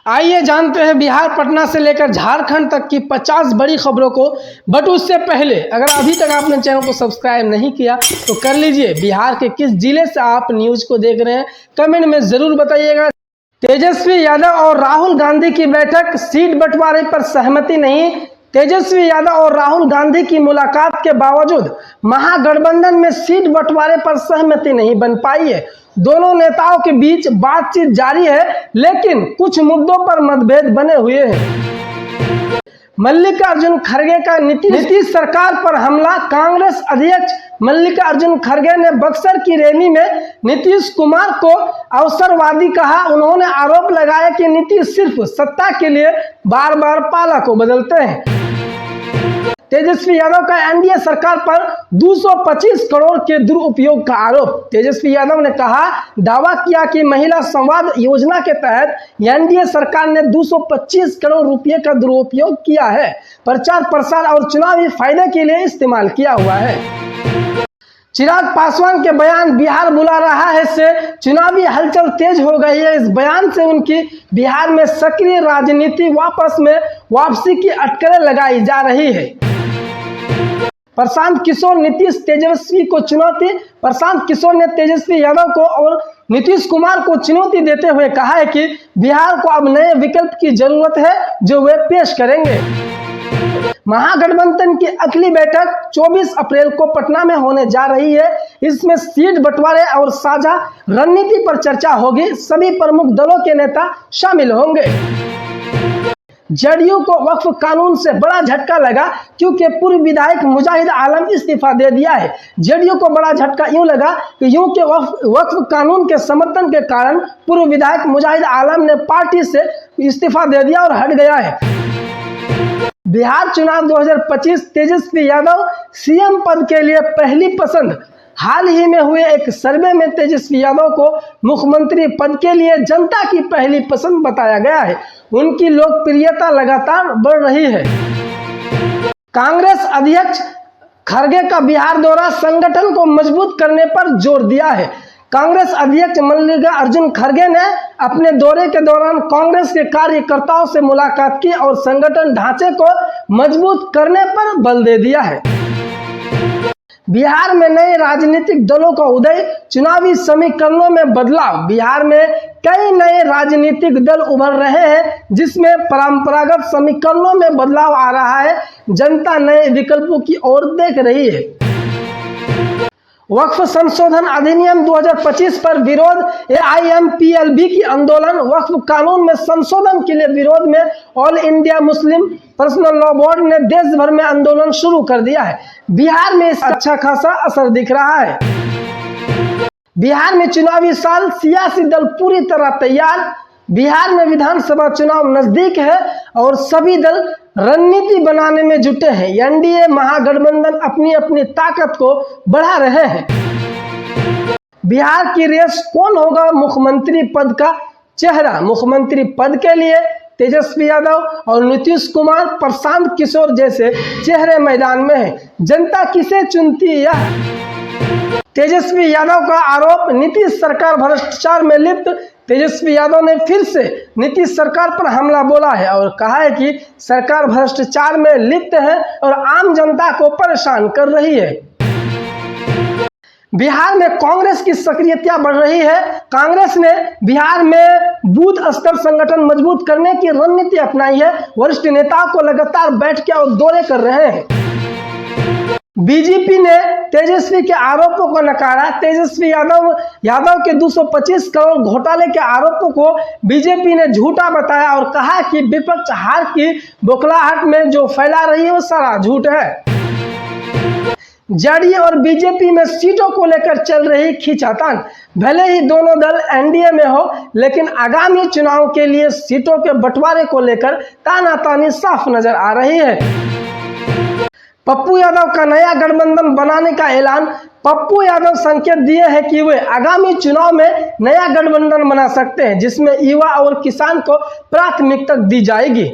आइए जानते हैं बिहार पटना से लेकर झारखंड तक की 50 बड़ी खबरों को। बट उससे पहले अगर अभी तक आपने चैनल को सब्सक्राइब नहीं किया तो कर लीजिए। बिहार के किस जिले से आप न्यूज को देख रहे हैं कमेंट में जरूर बताइएगा। तेजस्वी यादव और राहुल गांधी की बैठक, सीट बंटवारे पर सहमति नहीं। तेजस्वी यादव और राहुल गांधी की मुलाकात के बावजूद महागठबंधन में सीट बंटवारे पर सहमति नहीं बन पाई है। दोनों नेताओं के बीच बातचीत जारी है, लेकिन कुछ मुद्दों पर मतभेद बने हुए हैं। मल्लिकार्जुन खड़गे का नीतीश सरकार पर हमला। कांग्रेस अध्यक्ष मल्लिकार्जुन खड़गे ने बक्सर की रैली में नीतीश कुमार को अवसरवादी कहा। उन्होंने आरोप लगाया कि नीतीश सिर्फ सत्ता के लिए बार बार पाला को बदलते हैं। तेजस्वी यादव का एनडीए सरकार पर 225 करोड़ के दुरुपयोग का आरोप। तेजस्वी यादव ने दावा किया कि महिला संवाद योजना के तहत एनडीए सरकार ने 225 करोड़ रुपए का दुरुपयोग किया है, प्रचार प्रसार और चुनावी फायदे के लिए इस्तेमाल किया हुआ है। चिराग पासवान के बयान बिहार बुला रहा है से चुनावी हलचल तेज हो गई है। इस बयान से उनकी बिहार में सक्रिय राजनीति वापसी की अटकलें लगाई जा रही है। प्रशांत किशोर नीतीश तेजस्वी को चुनौती। प्रशांत किशोर ने तेजस्वी यादव को और नीतीश कुमार को चुनौती देते हुए कहा है कि बिहार को अब नए विकल्प की जरूरत है जो वे पेश करेंगे। महागठबंधन की अगली बैठक 24 अप्रैल को पटना में होने जा रही है। इसमें सीट बंटवारे और साझा रणनीति पर चर्चा होगी। सभी प्रमुख दलों के नेता शामिल होंगे। जदयू को वक्फ कानून से बड़ा झटका लगा क्योंकि पूर्व विधायक मुजाहिद आलम इस्तीफा दे दिया है। जदयू को बड़ा झटका यूं लगा कि वक्फ कानून के समर्थन के कारण पूर्व विधायक मुजाहिद आलम ने पार्टी से इस्तीफा दे दिया और हट गया है। बिहार चुनाव 2025, तेजस्वी यादव सीएम पद के लिए पहली पसंद। हाल ही में हुए एक सर्वे में तेजस्वी यादव को मुख्यमंत्री पद के लिए जनता की पहली पसंद बताया गया है। उनकी लोकप्रियता लगातार बढ़ रही है। कांग्रेस अध्यक्ष खड़गे का बिहार दौरा संगठन को मजबूत करने पर जोर दिया है। कांग्रेस अध्यक्ष मल्लिकार्जुन खड़गे ने अपने दौरे के दौरान कांग्रेस के कार्यकर्ताओं से मुलाकात की और संगठन ढांचे को मजबूत करने पर बल दे दिया है। बिहार में नए राजनीतिक दलों का उदय, चुनावी समीकरणों में बदलाव। बिहार में कई नए राजनीतिक दल उभर रहे हैं जिसमें परंपरागत समीकरणों में बदलाव आ रहा है। जनता नए विकल्पों की ओर देख रही है। वक्फ संशोधन अधिनियम 2025 पर विरोध, AIMPLB की आंदोलन। वक्फ कानून में संशोधन के लिए विरोध में all India Muslim personal law board ने देश भर में आंदोलन शुरू कर दिया है। बिहार में इसका अच्छा खासा असर दिख रहा है। बिहार में चुनावी साल, सियासी दल पूरी तरह तैयार। बिहार में विधानसभा चुनाव नजदीक है और सभी दल रणनीति बनाने में जुटे हैं। एनडीए महागठबंधन अपनी अपनी ताकत को बढ़ा रहे हैं। बिहार की रेस कौन होगा मुख्यमंत्री पद का चेहरा? मुख्यमंत्री पद के लिए तेजस्वी यादव और नीतीश कुमार, प्रशांत किशोर जैसे चेहरे मैदान में हैं। जनता किसे चुनती है? तेजस्वी यादव का आरोप, नीतीश सरकार भ्रष्टाचार में लिप्त। तेजस्वी यादव ने फिर से नीतीश सरकार पर हमला बोला है और कहा है कि सरकार भ्रष्टाचार में लिप्त है और आम जनता को परेशान कर रही है। बिहार में कांग्रेस की सक्रियता बढ़ रही है। कांग्रेस ने बिहार में बूथ स्तर संगठन मजबूत करने की रणनीति अपनाई है। वरिष्ठ नेताओं को लगातार बैठकें और दौरे कर रहे हैं। बीजेपी ने तेजस्वी के आरोपों को नकारा। तेजस्वी यादव के 225 करोड़ घोटाले के आरोपों को बीजेपी ने झूठा बताया और कहा कि विपक्ष हार की बौखलाहट में जो फैला रही है वो सारा झूठ है। जदयू और बीजेपी में सीटों को लेकर चल रही खींचातान। भले ही दोनों दल एनडीए में हो, लेकिन आगामी चुनाव के लिए सीटों के बंटवारे को लेकर तानातानी साफ नजर आ रही है। पप्पू यादव का नया गठबंधन बनाने का ऐलान। पप्पू यादव संकेत दिए हैं कि वे आगामी चुनाव में नया गठबंधन बना सकते हैं जिसमें युवा और किसान को प्राथमिकता दी जाएगी।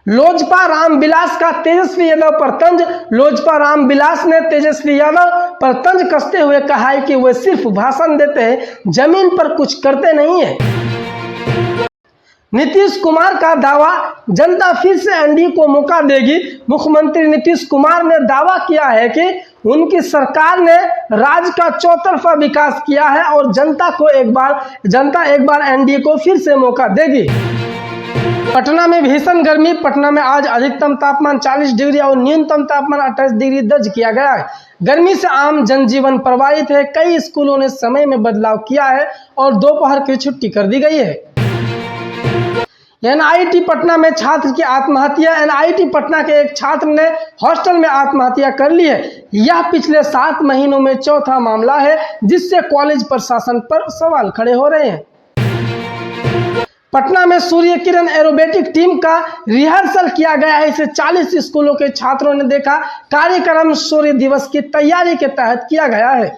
लोजपा रामविलास का तेजस्वी यादव पर तंज। लोजपा रामविलास ने तेजस्वी यादव पर तंज कसते हुए कहा है कि वे सिर्फ भाषण देते हैं, जमीन पर कुछ करते नहीं है। नीतीश कुमार का दावा, जनता फिर से एनडीए को मौका देगी। मुख्यमंत्री नीतीश कुमार ने दावा किया है कि उनकी सरकार ने राज्य का चौतरफा विकास किया है और जनता एक बार एनडीए को फिर से मौका देगी। पटना में भीषण गर्मी। पटना में आज अधिकतम तापमान 40 डिग्री और न्यूनतम तापमान 28 डिग्री दर्ज किया गया है। गर्मी से आम जनजीवन प्रभावित है। कई स्कूलों ने समय में बदलाव किया है और दोपहर की छुट्टी कर दी गई है। एनआईटी पटना में छात्र की आत्महत्या। एनआईटी पटना के एक छात्र ने हॉस्टल में आत्महत्या कर ली है। यह पिछले 7 महीनों में चौथा मामला है, जिससे कॉलेज प्रशासन पर सवाल खड़े हो रहे हैं। पटना में सूर्य किरण एरोबेटिक टीम का रिहर्सल किया गया है। इसे 40 स्कूलों के छात्रों ने देखा। कार्यक्रम सूर्य दिवस की तैयारी के तहत किया गया है।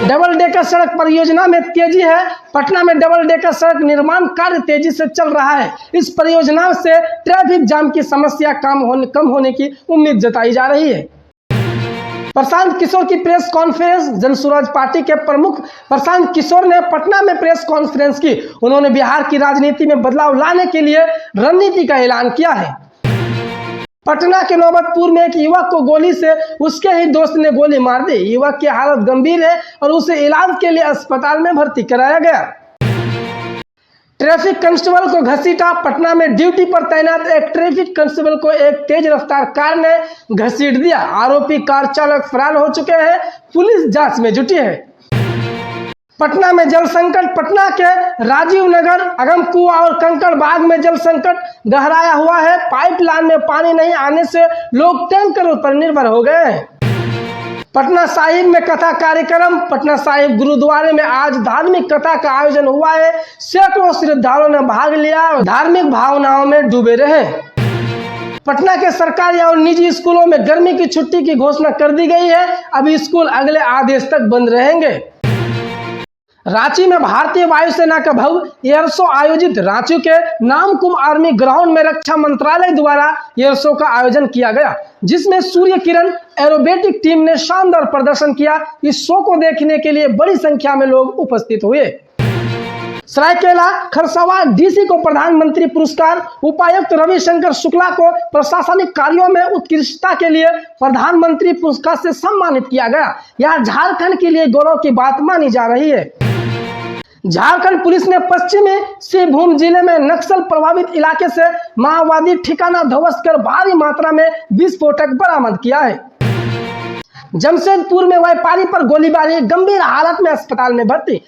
डबल डेकर सड़क परियोजना में तेजी है। पटना में डबल डेकर सड़क निर्माण कार्य तेजी से चल रहा है। इस परियोजना से ट्रैफिक जाम की समस्या कम होने की उम्मीद जताई जा रही है। प्रशांत किशोर की प्रेस कॉन्फ्रेंस। जनसुराज पार्टी के प्रमुख प्रशांत किशोर ने पटना में प्रेस कॉन्फ्रेंस की। उन्होंने बिहार की राजनीति में बदलाव लाने के लिए रणनीति का ऐलान किया है। पटना के नौबतपुर में एक युवक को गोली से उसके ही दोस्त ने गोली मार दी। युवक की हालत गंभीर है और उसे इलाज के लिए अस्पताल में भर्ती कराया गया। ट्रैफिक कांस्टेबल को घसीटा। पटना में ड्यूटी पर तैनात एक ट्रैफिक कांस्टेबल को एक तेज रफ्तार कार ने घसीट दिया। आरोपी कार चालक फरार हो चुके हैं। पुलिस जांच में जुटी है। पटना में जल संकट। पटना के राजीव नगर, अगमकुआ और कंकड़ बाग में जल संकट गहराया हुआ है। पाइपलाइन में पानी नहीं आने से लोग टैंकरों पर निर्भर हो गए हैं। पटना साहिब में कथा कार्यक्रम। पटना साहिब गुरुद्वारे में आज धार्मिक कथा का आयोजन हुआ है। सैकड़ों श्रद्धालुओं ने भाग लिया और धार्मिक भावनाओं में डूबे रहे। पटना के सरकारी और निजी स्कूलों में गर्मी की छुट्टी की घोषणा कर दी गई है। अभी स्कूल अगले आदेश तक बंद रहेंगे। रांची में भारतीय वायुसेना का भव्य एयर शो आयोजित। रांची के नामकुम आर्मी ग्राउंड में रक्षा मंत्रालय द्वारा एयर शो का आयोजन किया गया, जिसमें सूर्य किरण एरोबेटिक टीम ने शानदार प्रदर्शन किया। इस शो को देखने के लिए बड़ी संख्या में लोग उपस्थित हुए। सरायकेला खरसावां डीसी को प्रधानमंत्री पुरस्कार। उपायुक्त रविशंकर शुक्ला को प्रशासनिक कार्यों में उत्कृष्टता के लिए प्रधानमंत्री पुरस्कार से सम्मानित किया गया। यह झारखंड के लिए गौरव की बात मानी जा रही है। झारखंड पुलिस ने पश्चिमी सिंहभूम जिले में नक्सल प्रभावित इलाके से माओवादी ठिकाना ध्वस्त कर भारी मात्रा में विस्फोटक बरामद किया है। जमशेदपुर में व्यापारी पर गोलीबारी, गंभीर हालत में अस्पताल में भर्ती।